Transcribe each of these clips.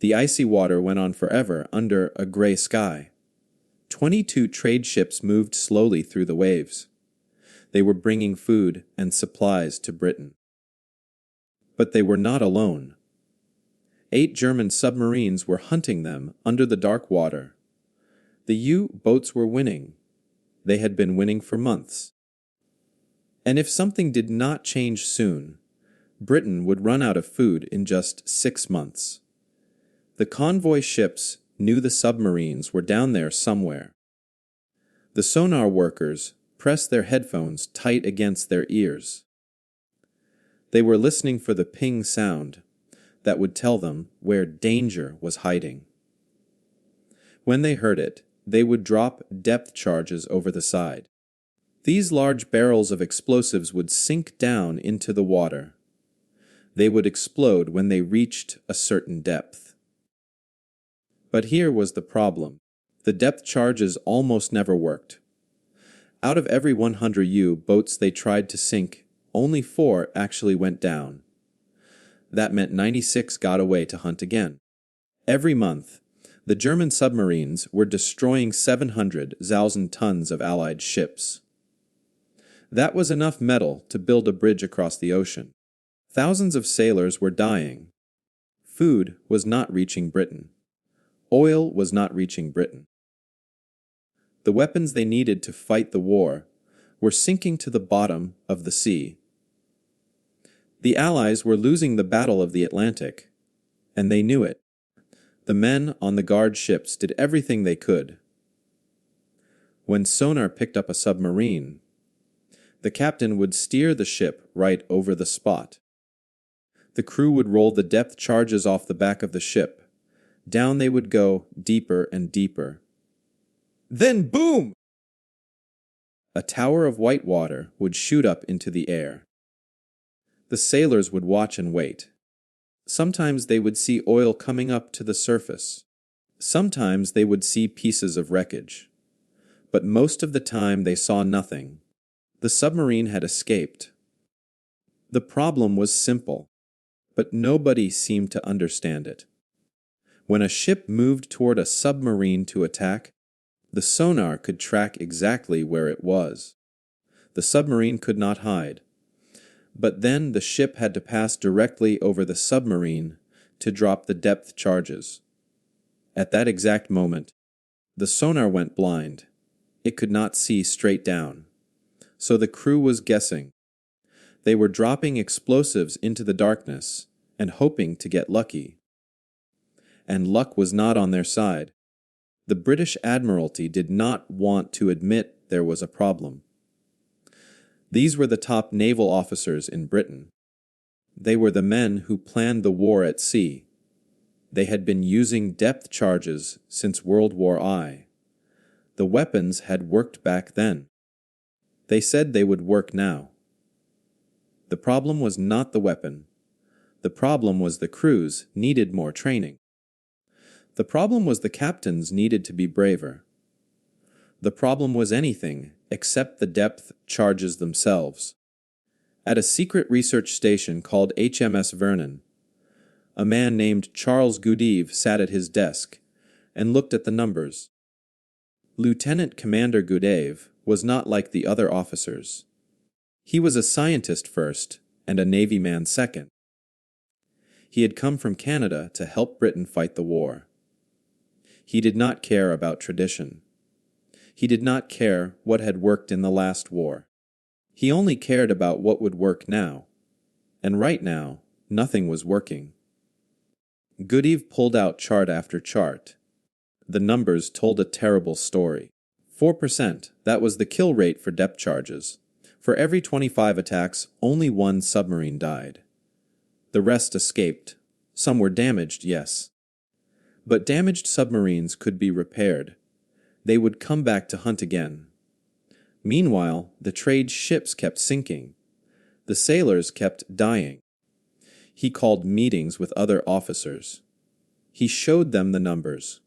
The icy water went on forever under a gray sky. 22 trade ships moved slowly through the waves. They were bringing food and supplies to Britain. But they were not alone. 8 German submarines were hunting them under the dark water. The U-boats were winning. They had been winning for months. And if something did not change soon, Britain would run out of food in just 6 months. The convoy ships knew the submarines were down there somewhere. The sonar workers pressed their headphones tight against their ears. They were listening for the ping sound that would tell them where danger was hiding. When they heard it, they would drop depth charges over the side. These large barrels of explosives would sink down into the water. They would explode when they reached a certain depth. But here was the problem. The depth charges almost never worked. Out of every 100 U-boats they tried to sink, only 4 actually went down. That meant 96 got away to hunt again. Every month, the German submarines were destroying 700,000 tons of Allied ships. That was enough metal to build a bridge across the ocean. Thousands of sailors were dying. Food was not reaching Britain. Oil was not reaching Britain. The weapons they needed to fight the war were sinking to the bottom of the sea. The Allies were losing the Battle of the Atlantic, and they knew it. The men on the guard ships did everything they could. When sonar picked up a submarine, the captain would steer the ship right over the spot. The crew would roll the depth charges off the back of the ship. Down they would go, deeper and deeper. Then boom! A tower of white water would shoot up into the air. The sailors would watch and wait. Sometimes they would see oil coming up to the surface. Sometimes they would see pieces of wreckage. But most of the time they saw nothing. The submarine had escaped. The problem was simple, but nobody seemed to understand it. When a ship moved toward a submarine to attack, the sonar could track exactly where it was. The submarine could not hide. But then the ship had to pass directly over the submarine to drop the depth charges. At that exact moment, the sonar went blind. It could not see straight down. So the crew was guessing. They were dropping explosives into the darkness and hoping to get lucky. And luck was not on their side. The British Admiralty did not want to admit there was a problem. These were the top naval officers in Britain. They were the men who planned the war at sea. They had been using depth charges since World War I. The weapons had worked back then. They said they would work now. The problem was not the weapon. The problem was the crews needed more training. The problem was the captains needed to be braver. The problem was anything except the depth charges themselves. At a secret research station called HMS Vernon, a man named Charles Gudeve sat at his desk and looked at the numbers. Lieutenant Commander Gudeve was not like the other officers. He was a scientist first and a Navy man second. He had come from Canada to help Britain fight the war. He did not care about tradition. He did not care what had worked in the last war. He only cared about what would work now. And right now, nothing was working. Gudeve pulled out chart after chart. The numbers told a terrible story. 4%, that was the kill rate for depth charges. For every 25 attacks, only 1 submarine died. The rest escaped. Some were damaged, yes. But damaged submarines could be repaired. They would come back to hunt again. Meanwhile, the trade ships kept sinking. The sailors kept dying. He called meetings with other officers. He showed them the numbers.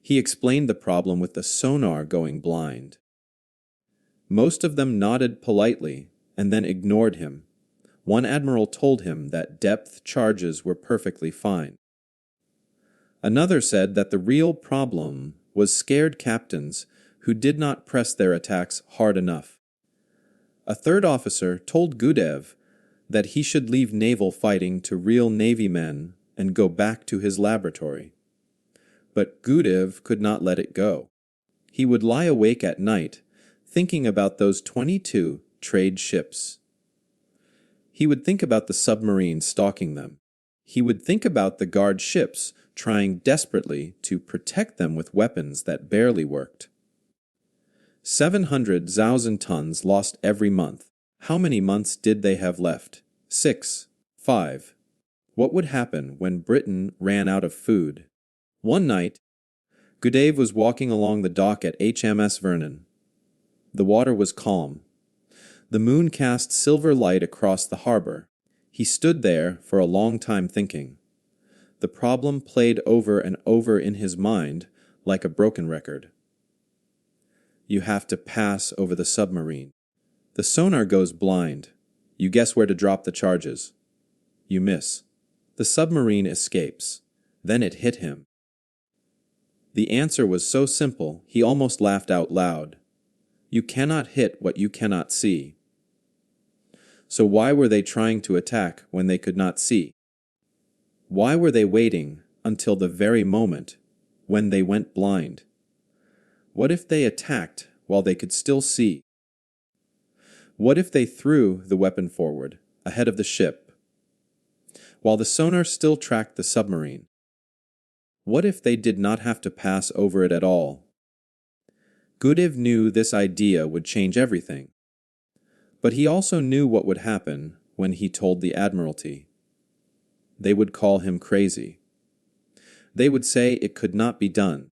He explained the problem with the sonar going blind. Most of them nodded politely and then ignored him. One admiral told him that depth charges were perfectly fine. Another said that the real problem was scared captains who did not press their attacks hard enough. A third officer told Gudev that he should leave naval fighting to real Navy men and go back to his laboratory. But Gudev could not let it go. He would lie awake at night, thinking about those 22 trade ships. He would think about the submarines stalking them. He would think about the guard ships trying desperately to protect them with weapons that barely worked. 700,000 tons lost every month. How many months did they have left? 6. 5. What would happen when Britain ran out of food? One night, Gudev was walking along the dock at HMS Vernon. The water was calm. The moon cast silver light across the harbor. He stood there for a long time thinking. The problem played over and over in his mind like a broken record. You have to pass over the submarine. The sonar goes blind. You guess where to drop the charges. You miss. The submarine escapes. Then it hit him. The answer was so simple, he almost laughed out loud. You cannot hit what you cannot see. So why were they trying to attack when they could not see? Why were they waiting until the very moment when they went blind? What if they attacked while they could still see? What if they threw the weapon forward, ahead of the ship, while the sonar still tracked the submarine? What if they did not have to pass over it at all? Gudev knew this idea would change everything. But he also knew what would happen when he told the Admiralty. They would call him crazy. They would say it could not be done.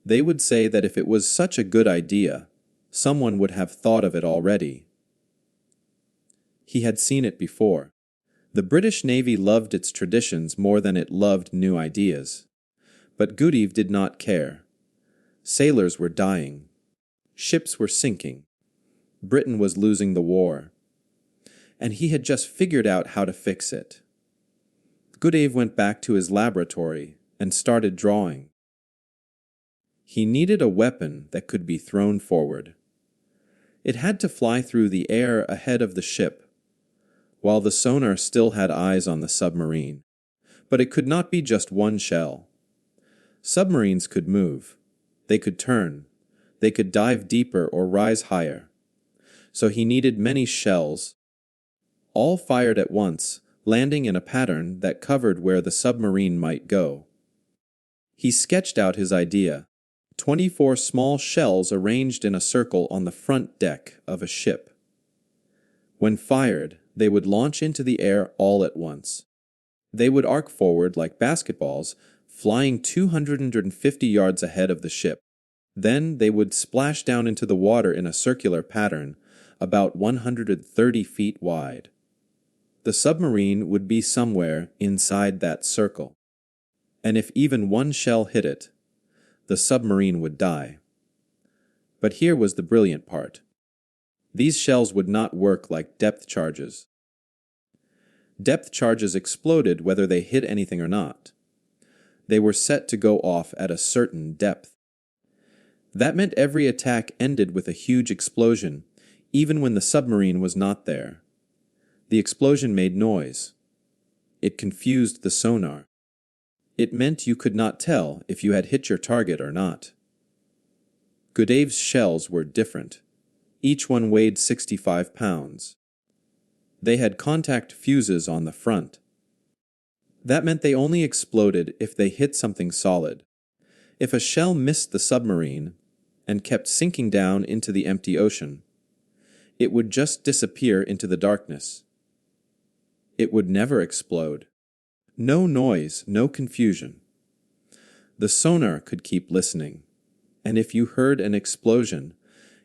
They would say that if it was such a good idea, someone would have thought of it already. He had seen it before. The British Navy loved its traditions more than it loved new ideas. But Gudev did not care. Sailors were dying. Ships were sinking. Britain was losing the war. And he had just figured out how to fix it. Gudev went back to his laboratory and started drawing. He needed a weapon that could be thrown forward. It had to fly through the air ahead of the ship, while the sonar still had eyes on the submarine. But it could not be just one shell. Submarines could move. They could turn. They could dive deeper or rise higher. So he needed many shells, all fired at once, landing in a pattern that covered where the submarine might go. He sketched out his idea. 24 small shells arranged in a circle on the front deck of a ship. When fired, they would launch into the air all at once. They would arc forward like basketballs, flying 250 yards ahead of the ship. Then they would splash down into the water in a circular pattern, about 130 feet wide. The submarine would be somewhere inside that circle. And if even one shell hit it, the submarine would die. But here was the brilliant part. These shells would not work like depth charges. Depth charges exploded whether they hit anything or not. They were set to go off at a certain depth. That meant every attack ended with a huge explosion, even when the submarine was not there. The explosion made noise. It confused the sonar. It meant you could not tell if you had hit your target or not. Gudev's shells were different. Each one weighed 65 pounds. They had contact fuses on the front. That meant they only exploded if they hit something solid. If a shell missed the submarine and kept sinking down into the empty ocean, it would just disappear into the darkness. It would never explode. No noise, no confusion. The sonar could keep listening, and if you heard an explosion,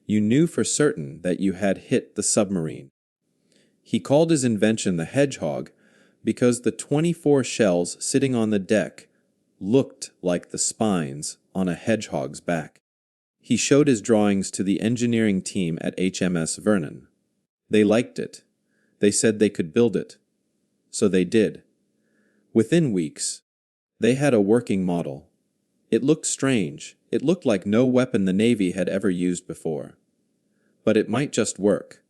you knew for certain that you had hit the submarine. He called his invention the Hedgehog because the 24 shells sitting on the deck looked like the spines on a hedgehog's back. He showed his drawings to the engineering team at HMS Vernon. They liked it. They said they could build it. So they did. Within weeks, They had a working model. It looked strange. It looked like no weapon the Navy had ever used before. But it might just work.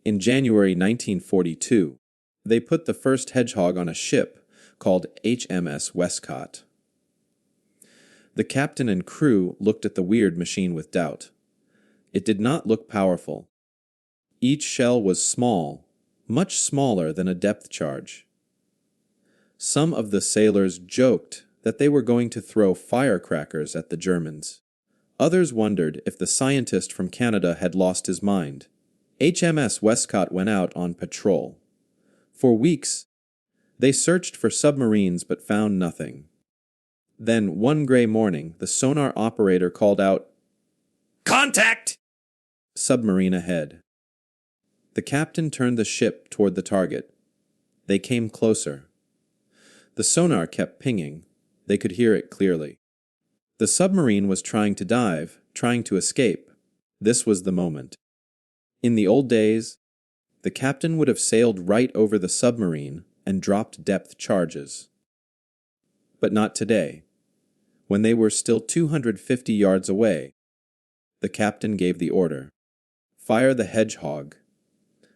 In January 1942, they put the first Hedgehog on a ship called HMS Westcott. The captain and crew looked at the weird machine with doubt. It did not look powerful. Each shell was small, much smaller than a depth charge. Some of the sailors joked that they were going to throw firecrackers at the Germans. Others wondered if the scientist from Canada had lost his mind. HMS Westcott went out on patrol. For weeks, they searched for submarines but found nothing. Then, one gray morning, the sonar operator called out, "Contact!" Submarine ahead. The captain turned the ship toward the target. They came closer. The sonar kept pinging. They could hear it clearly. The submarine was trying to dive, trying to escape. This was the moment. In the old days, the captain would have sailed right over the submarine and dropped depth charges. But not today. When they were still 250 yards away, the captain gave the order. Fire the Hedgehog.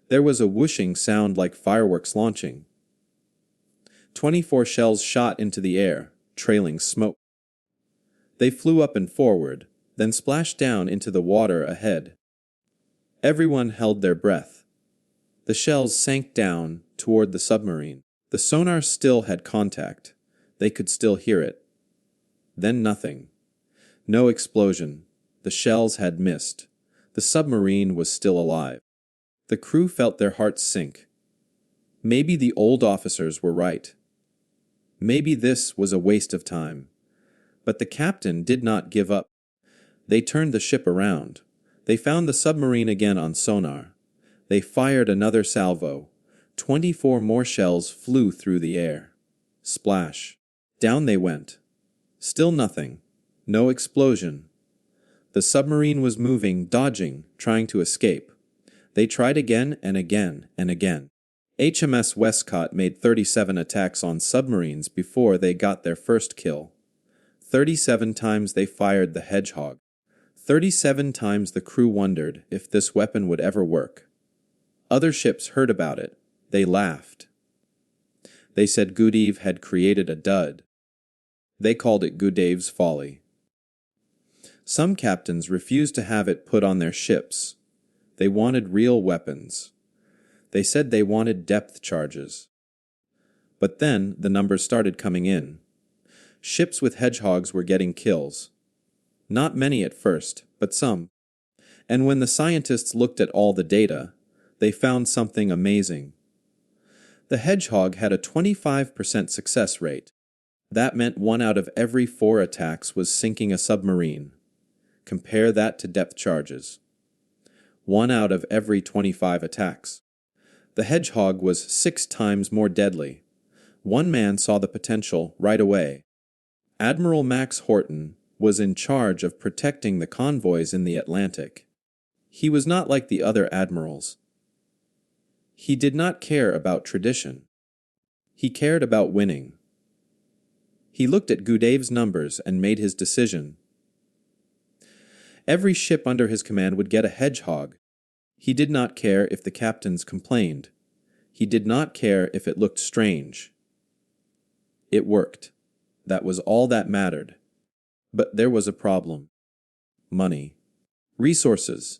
There was a whooshing sound like fireworks launching. 24 shells shot into the air, trailing smoke. They flew up and forward, then splashed down into the water ahead. Everyone held their breath. The shells sank down toward the submarine. The sonar still had contact. They could still hear it. Then nothing. No explosion. The shells had missed. The submarine was still alive. The crew felt their hearts sink. Maybe the old officers were right. Maybe this was a waste of time. But the captain did not give up. They turned the ship around. They found the submarine again on sonar. They fired another salvo. 24 more shells flew through the air. Splash. Down they went. Still nothing. No explosion. The submarine was moving, dodging, trying to escape. They tried again and again and again. HMS Westcott made 37 attacks on submarines before they got their first kill. 37 times they fired the Hedgehog. 37 times the crew wondered if this weapon would ever work. Other ships heard about it. They laughed. They said Gudave had created a dud. They called it Gudave's folly. Some captains refused to have it put on their ships. They wanted real weapons. They said they wanted depth charges. But then the numbers started coming in. Ships with Hedgehogs were getting kills. Not many at first, but some. And when the scientists looked at all the data, they found something amazing. The Hedgehog had a 25% success rate. That meant 1 out of every 4 attacks was sinking a submarine. Compare that to depth charges. 1 out of every 25 attacks. The Hedgehog was 6 times more deadly. One man saw the potential right away. Admiral Max Horton was in charge of protecting the convoys in the Atlantic. He was not like the other admirals. He did not care about tradition. He cared about winning. He looked at Gudave's numbers and made his decision. Every ship under his command would get a Hedgehog. He did not care if the captains complained. He did not care if it looked strange. It worked. That was all that mattered. But there was a problem. Money. Resources.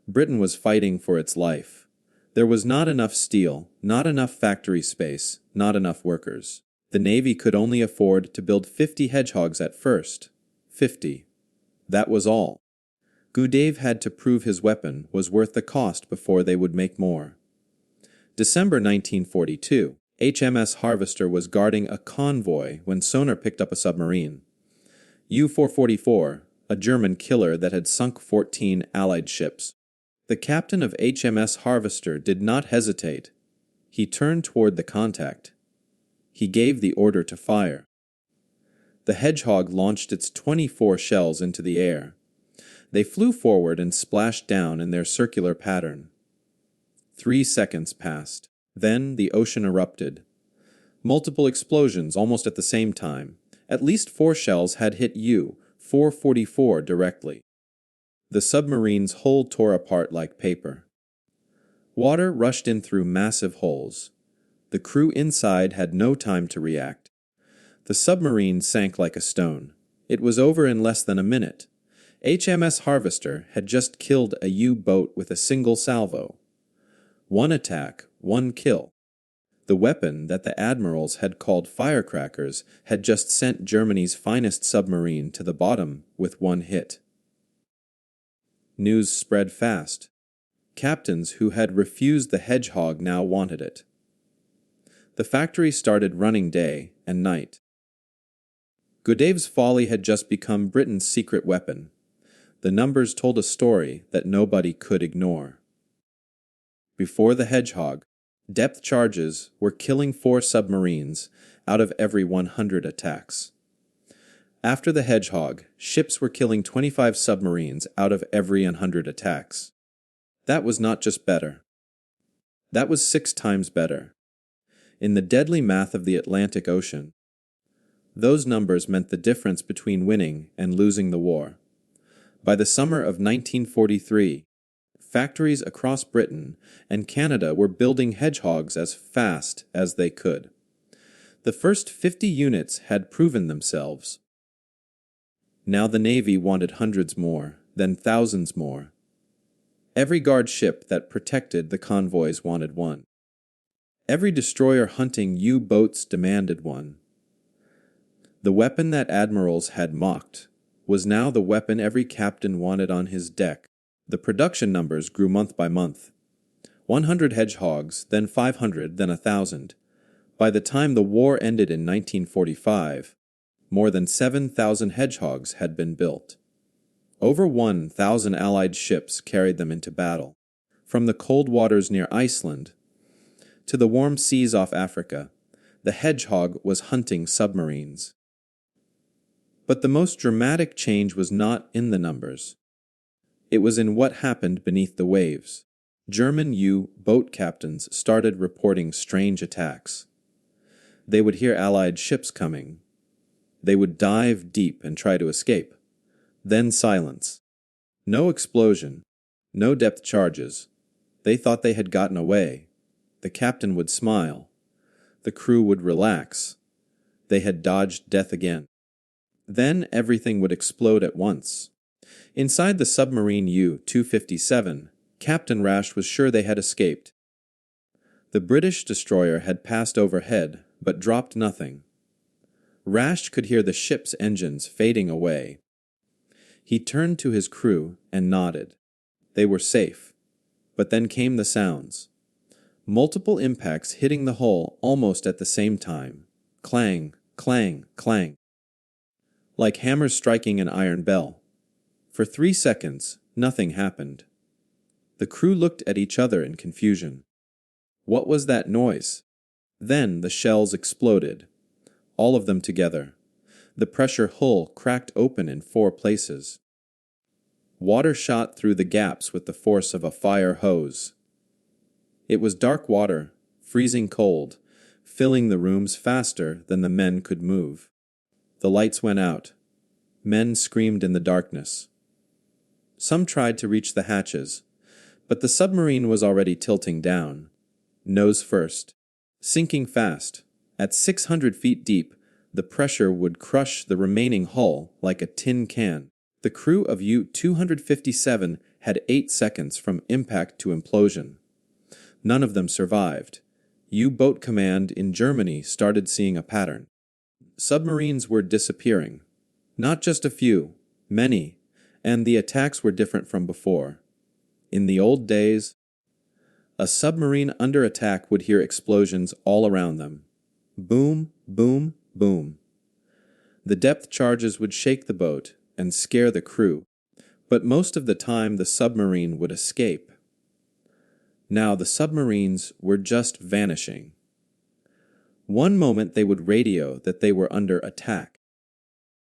Britain was fighting for its life. There was not enough steel, not enough factory space, not enough workers. The Navy could only afford to build 50 Hedgehogs at first. 50. That was all. Gudave had to prove his weapon was worth the cost before they would make more. December 1942, HMS Harvester was guarding a convoy when sonar picked up a submarine. U-444, a German killer that had sunk 14 Allied ships. The captain of HMS Harvester did not hesitate. He turned toward the contact. He gave the order to fire. The Hedgehog launched its 24 shells into the air. They flew forward and splashed down in their circular pattern. 3 seconds passed. Then the ocean erupted. Multiple explosions almost at the same time. At least 4 shells had hit U-444 directly. The submarine's hull tore apart like paper. Water rushed in through massive holes. The crew inside had no time to react. The submarine sank like a stone. It was over in less than a minute. HMS Harvester had just killed a U-boat with a single salvo. 1 attack, 1 kill. The weapon that the admirals had called firecrackers had just sent Germany's finest submarine to the bottom with 1 hit. News spread fast. Captains who had refused the Hedgehog now wanted it. The factory started running day and night. Godave's folly had just become Britain's secret weapon. The numbers told a story that nobody could ignore. Before the Hedgehog, depth charges were killing 4 submarines out of every 100 attacks. After the Hedgehog, ships were killing 25 submarines out of every 100 attacks. That was not just better. That was 6 times better. In the deadly math of the Atlantic Ocean, those numbers meant the difference between winning and losing the war. By the summer of 1943, factories across Britain and Canada were building Hedgehogs as fast as they could. The first 50 units had proven themselves. Now the Navy wanted hundreds more, then thousands more. Every guard ship that protected the convoys wanted one. Every destroyer hunting U-boats demanded one. The weapon that admirals had mocked was now the weapon every captain wanted on his deck. The production numbers grew month by month. 100 Hedgehogs, then 500, then 1,000. By the time the war ended in 1945, more than 7,000 Hedgehogs had been built. Over 1,000 Allied ships carried them into battle. From the cold waters near Iceland to the warm seas off Africa, the Hedgehog was hunting submarines. But the most dramatic change was not in the numbers. It was in what happened beneath the waves. German U-boat captains started reporting strange attacks. They would hear Allied ships coming. They would dive deep and try to escape. Then silence. No explosion. No depth charges. They thought they had gotten away. The captain would smile. The crew would relax. They had dodged death again. Then everything would explode at once. Inside the submarine U-257, Captain Rash was sure they had escaped. The British destroyer had passed overhead, but dropped nothing. Rash could hear the ship's engines fading away. He turned to his crew and nodded. They were safe. But then came the sounds. Multiple impacts hitting the hull almost at the same time. Clang, clang, clang. Like hammers striking an iron bell. For 3 seconds, nothing happened. The crew looked at each other in confusion. What was that noise? Then the shells exploded. All of them together. The pressure hull cracked open in 4 places. Water shot through the gaps with the force of a fire hose. It was dark water, freezing cold, filling the rooms faster than the men could move. The lights went out. Men screamed in the darkness. Some tried to reach the hatches, but the submarine was already tilting down, nose first, sinking fast. At 600 feet deep, the pressure would crush the remaining hull like a tin can. The crew of U-257 had 8 seconds from impact to implosion. None of them survived. U-boat command in Germany started seeing a pattern. Submarines were disappearing. Not just a few, many, and the attacks were different from before. In the old days, a submarine under attack would hear explosions all around them. Boom, boom, boom. The depth charges would shake the boat and scare the crew, but most of the time the submarine would escape. Now the submarines were just vanishing. One moment they would radio that they were under attack.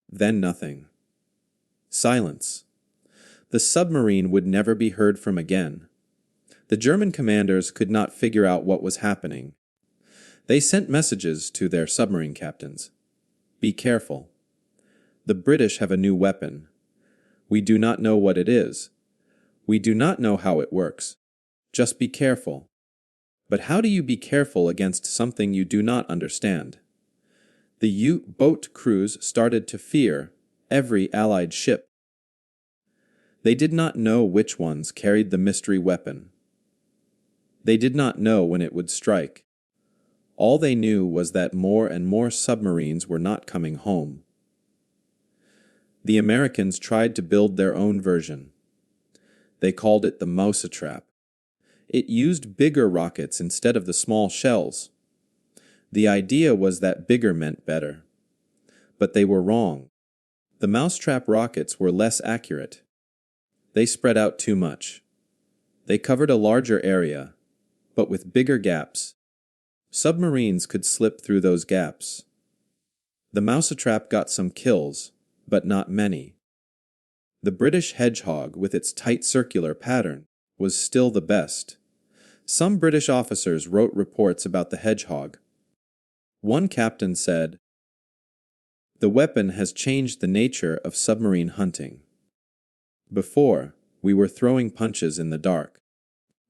Then nothing. Silence. The submarine would never be heard from again. The German commanders could not figure out what was happening. They sent messages to their submarine captains. Be careful. The British have a new weapon. We do not know what it is. We do not know how it works. Just be careful. But how do you be careful against something you do not understand? The U-boat crews started to fear every Allied ship. They did not know which ones carried the mystery weapon. They did not know when it would strike. All they knew was that more and more submarines were not coming home. The Americans tried to build their own version. They called it the mousetrap. It used bigger rockets instead of the small shells. The idea was that bigger meant better. But they were wrong. The mousetrap rockets were less accurate. They spread out too much. They covered a larger area, but with bigger gaps. Submarines could slip through those gaps. The mousetrap got some kills, but not many. The British Hedgehog, with its tight circular pattern, was still the best. Some British officers wrote reports about the Hedgehog. One captain said, "The weapon has changed the nature of submarine hunting. Before, we were throwing punches in the dark.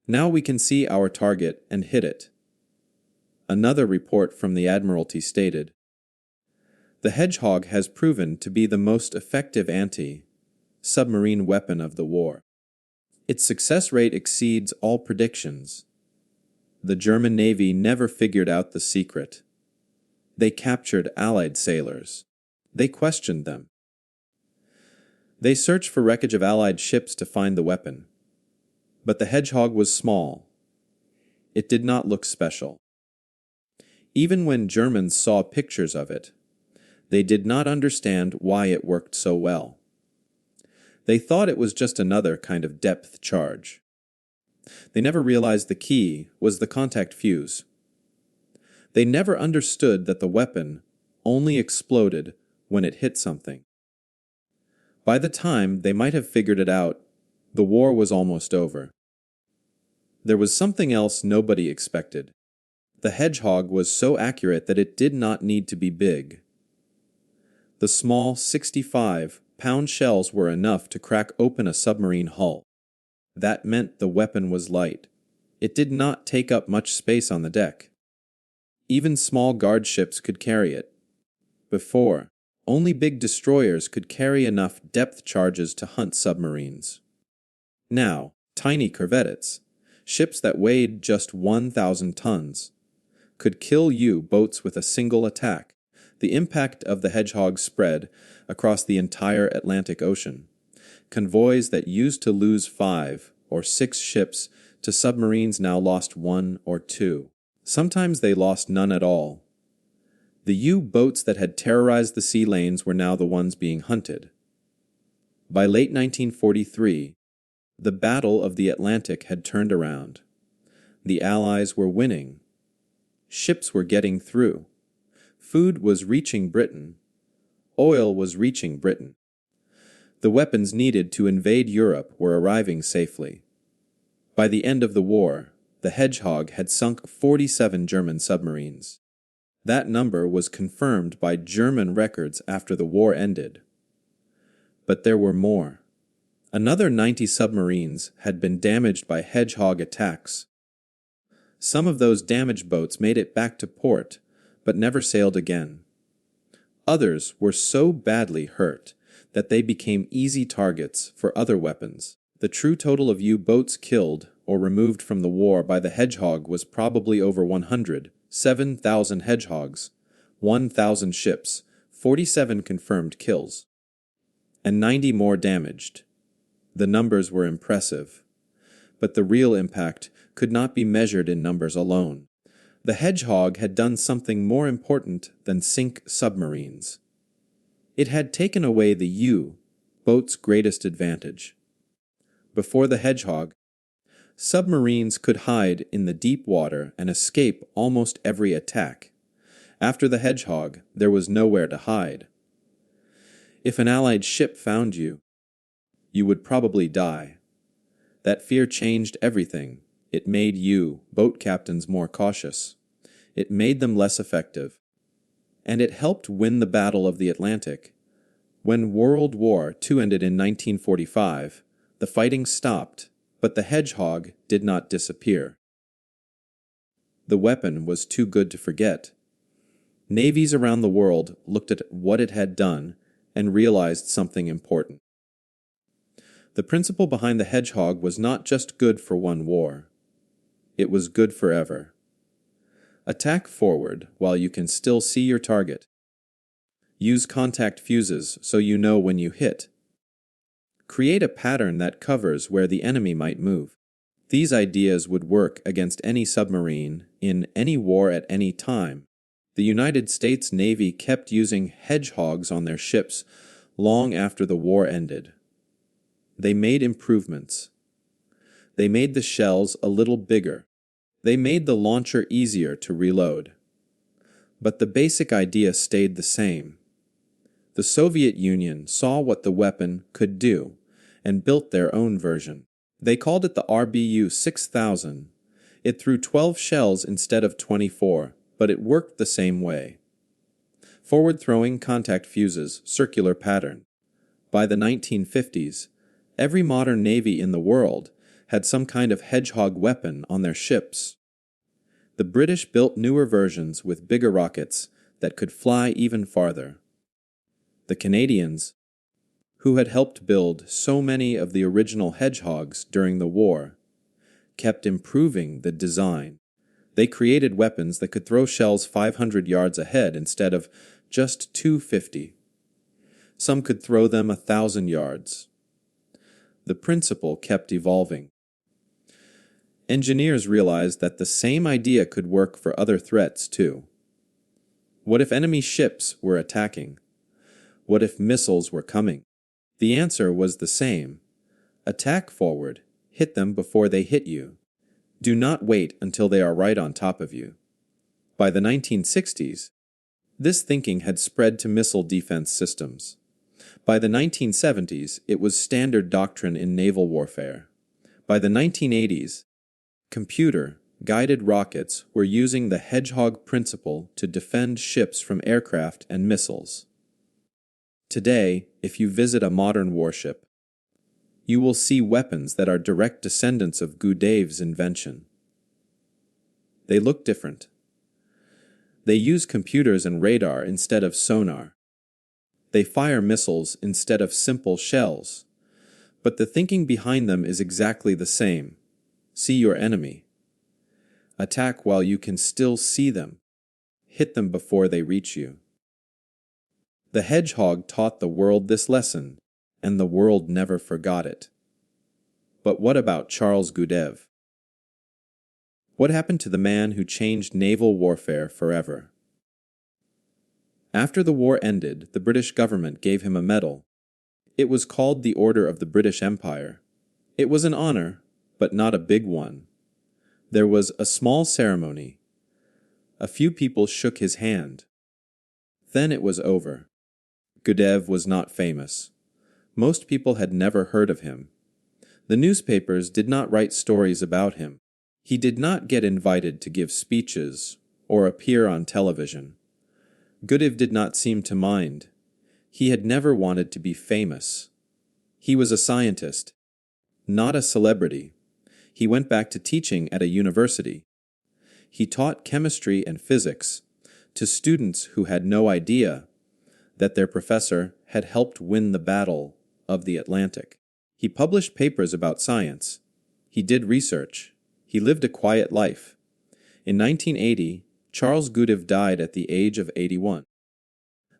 Now we can see our target and hit it." Another report from the Admiralty stated, "The Hedgehog has proven to be the most effective anti-submarine weapon of the war. Its success rate exceeds all predictions. The German Navy never figured out the secret. They captured Allied sailors. They questioned them. They searched for wreckage of Allied ships to find the weapon. But the Hedgehog was small. It did not look special. Even when Germans saw pictures of it, they did not understand why it worked so well. They thought it was just another kind of depth charge. They never realized the key was the contact fuse. They never understood that the weapon only exploded when it hit something. By the time they might have figured it out, the war was almost over. There was something else nobody expected. The Hedgehog was so accurate that it did not need to be big. The small 65-pound shells were enough to crack open a submarine hull. That meant the weapon was light. It did not take up much space on the deck. Even small guard ships could carry it. Before, only big destroyers could carry enough depth charges to hunt submarines. Now, tiny corvettes, ships that weighed just 1,000 tons, could kill U-boats with a single attack. The impact of the Hedgehog spread across the entire Atlantic Ocean. Convoys that used to lose 5 or 6 ships to submarines now lost 1 or 2. Sometimes they lost none at all. The U-boats that had terrorized the sea lanes were now the ones being hunted. By late 1943, the Battle of the Atlantic had turned around. The Allies were winning. Ships were getting through. Food was reaching Britain. Oil was reaching Britain. The weapons needed to invade Europe were arriving safely. By the end of the war, the Hedgehog had sunk 47 German submarines. That number was confirmed by German records after the war ended. But there were more. Another 90 submarines had been damaged by Hedgehog attacks. Some of those damaged boats made it back to port, but never sailed again. Others were so badly hurt that they became easy targets for other weapons. The true total of U-boats killed or removed from the war by the Hedgehog was probably over 100. 7,000 Hedgehogs, 1,000 ships, 47 confirmed kills, and 90 more damaged. The numbers were impressive, but the real impact could not be measured in numbers alone. The Hedgehog had done something more important than sink submarines. It had taken away the U-boat's greatest advantage. Before the Hedgehog, submarines could hide in the deep water and escape almost every attack. After the Hedgehog, there was nowhere to hide. If an Allied ship found you, you would probably die. That fear changed everything. It made U-boat captains more cautious. It made them less effective. And it helped win the Battle of the Atlantic. When World War II ended in 1945, the fighting stopped, but the Hedgehog did not disappear. The weapon was too good to forget. Navies around the world looked at what it had done and realized something important. The principle behind the Hedgehog was not just good for one war. It was good forever. Attack forward while you can still see your target. Use contact fuses so you know when you hit. Create a pattern that covers where the enemy might move. These ideas would work against any submarine, in any war at any time. The United States Navy kept using Hedgehogs on their ships long after the war ended. They made improvements. They made the shells a little bigger. They made the launcher easier to reload. But the basic idea stayed the same. The Soviet Union saw what the weapon could do and built their own version. They called it the RBU 6000. It threw 12 shells instead of 24, but it worked the same way. Forward-throwing contact fuses, circular pattern. By the 1950s, every modern navy in the world had some kind of Hedgehog weapon on their ships. The British built newer versions with bigger rockets that could fly even farther. The Canadians, who had helped build so many of the original Hedgehogs during the war, kept improving the design. They created weapons that could throw shells 500 yards ahead instead of just 250. Some could throw them 1,000 yards. The principle kept evolving. Engineers realized that the same idea could work for other threats too. What if enemy ships were attacking? What if missiles were coming? The answer was the same. Attack forward. Hit them before they hit you. Do not wait until they are right on top of you. By the 1960s, this thinking had spread to missile defense systems. By the 1970s, it was standard doctrine in naval warfare. By the 1980s, computer-guided rockets were using the Hedgehog principle to defend ships from aircraft and missiles. Today, if you visit a modern warship, you will see weapons that are direct descendants of Gudev's invention. They look different. They use computers and radar instead of sonar. They fire missiles instead of simple shells. But the thinking behind them is exactly the same. See your enemy. Attack while you can still see them. Hit them before they reach you. The Hedgehog taught the world this lesson, and the world never forgot it. But what about Charles Gudev? What happened to the man who changed naval warfare forever? After the war ended, the British government gave him a medal. It was called the Order of the British Empire. It was an honor, but not a big one. There was a small ceremony. A few people shook his hand. Then it was over. Gudev was not famous. Most people had never heard of him. The newspapers did not write stories about him. He did not get invited to give speeches or appear on television. Gudev did not seem to mind. He had never wanted to be famous. He was a scientist, not a celebrity. He went back to teaching at a university. He taught chemistry and physics to students who had no idea that their professor had helped win the Battle of the Atlantic. He published papers about science. He did research. He lived a quiet life. In 1980, Charles Gudev died at the age of 81.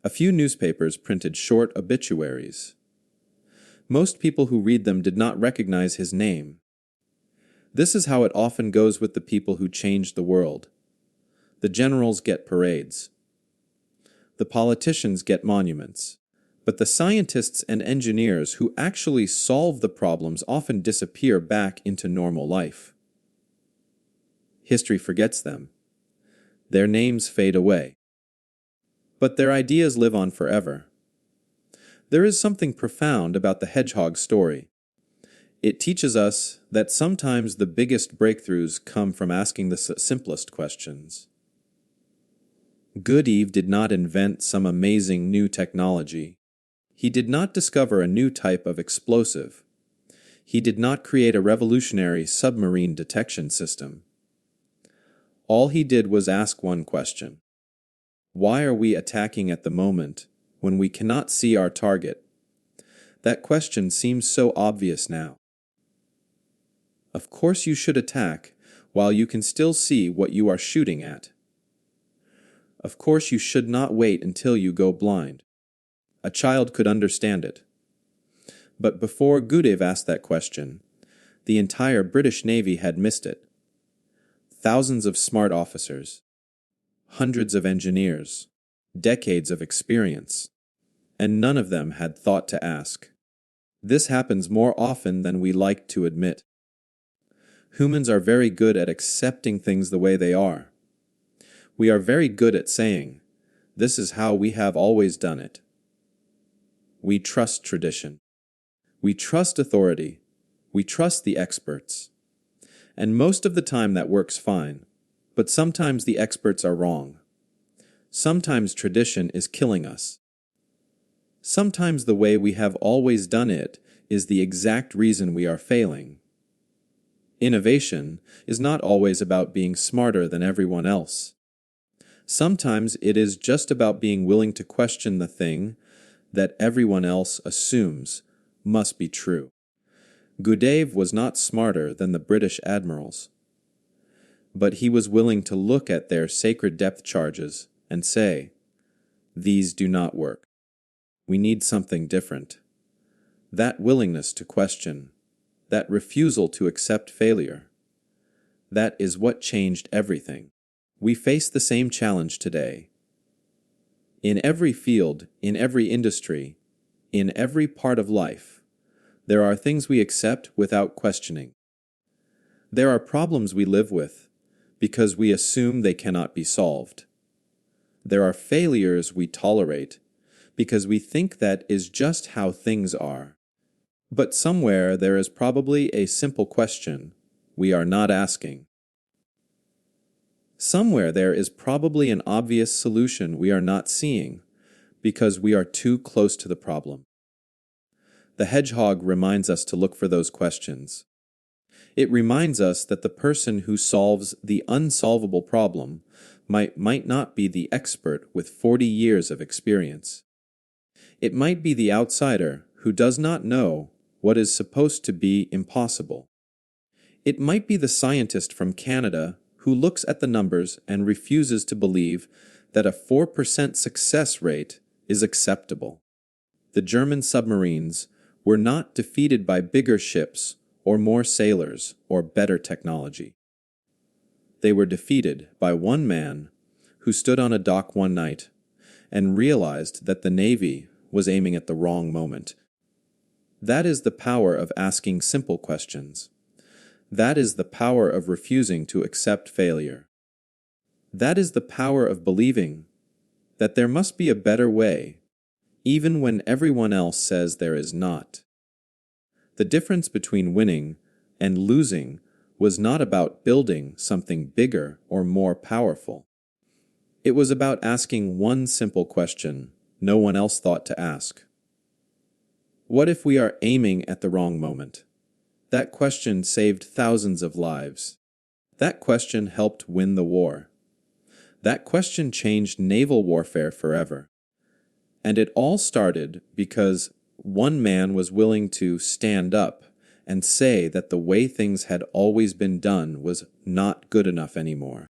A few newspapers printed short obituaries. Most people who read them did not recognize his name. This is how it often goes with the people who changed the world. The generals get parades. The politicians get monuments. But the scientists and engineers who actually solve the problems often disappear back into normal life. History forgets them. Their names fade away. But their ideas live on forever. There is something profound about the Hedgehog story. It teaches us that sometimes the biggest breakthroughs come from asking the simplest questions. Gudev did not invent some amazing new technology. He did not discover a new type of explosive. He did not create a revolutionary submarine detection system. All he did was ask one question. Why are we attacking at the moment when we cannot see our target? That question seems so obvious now. Of course you should attack while you can still see what you are shooting at. Of course you should not wait until you go blind. A child could understand it. But before Gudev asked that question, the entire British Navy had missed it. Thousands of smart officers, hundreds of engineers, decades of experience, and none of them had thought to ask. This happens more often than we like to admit. Humans are very good at accepting things the way they are. We are very good at saying, "This is how we have always done it." We trust tradition. We trust authority. We trust the experts. And most of the time that works fine, but sometimes the experts are wrong. Sometimes tradition is killing us. Sometimes the way we have always done it is the exact reason we are failing. Innovation is not always about being smarter than everyone else. Sometimes it is just about being willing to question the thing that everyone else assumes must be true. Gudev was not smarter than the British admirals, but he was willing to look at their sacred depth charges and say, "These do not work. We need something different." That willingness to question, that refusal to accept failure, that is what changed everything. We face the same challenge today. In every field, in every industry, in every part of life, there are things we accept without questioning. There are problems we live with because we assume they cannot be solved. There are failures we tolerate because we think that is just how things are. But somewhere there is probably a simple question we are not asking. Somewhere there is probably an obvious solution we are not seeing because we are too close to the problem. The hedgehog reminds us to look for those questions. It reminds us that the person who solves the unsolvable problem might not be the expert with 40 years of experience. It might be the outsider who does not know what is supposed to be impossible. It might be the scientist from Canada who looks at the numbers and refuses to believe that a 4% success rate is acceptable. The German submarines were not defeated by bigger ships or more sailors or better technology. They were defeated by one man who stood on a dock one night and realized that the Navy was aiming at the wrong moment. That is the power of asking simple questions. That is the power of refusing to accept failure. That is the power of believing that there must be a better way, even when everyone else says there is not. The difference between winning and losing was not about building something bigger or more powerful. It was about asking one simple question no one else thought to ask. What if we are aiming at the wrong moment? That question saved thousands of lives. That question helped win the war. That question changed naval warfare forever. And it all started because one man was willing to stand up and say that the way things had always been done was not good enough anymore.